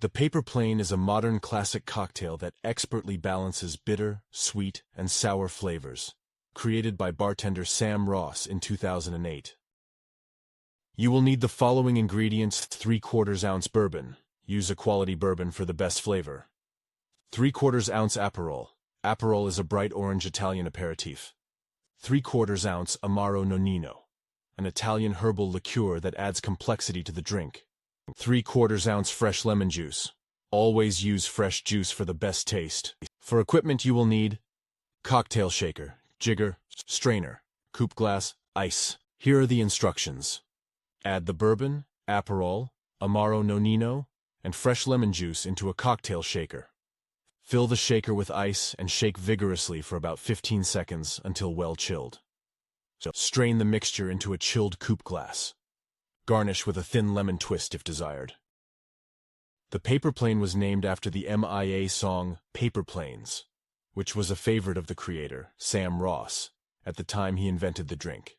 The paper plane is a modern classic cocktail that expertly balances bitter, sweet, and sour flavors, created by bartender Sam Ross in 2008. You will need the following ingredients: 3/4 ounce bourbon. Use a quality bourbon for the best flavor. 3/4 ounce Aperol. Aperol is a bright orange Italian aperitif. 3/4 ounce Amaro Nonino, an Italian herbal liqueur that adds complexity to the drink. 3/4 ounce fresh lemon juice. Always use fresh juice for the best taste. For equipment you will need cocktail shaker, jigger, strainer, coupe glass, ice. Here are the instructions. Add the bourbon, Aperol, Amaro Nonino, and fresh lemon juice into a cocktail shaker. Fill the shaker with ice and shake vigorously for about 15 seconds until well chilled. Strain the mixture into a chilled coupe glass. Garnish with a thin lemon twist if desired. The paper plane was named after the MIA song Paper Planes, which was a favorite of the creator, Sam Ross, at the time he invented the drink.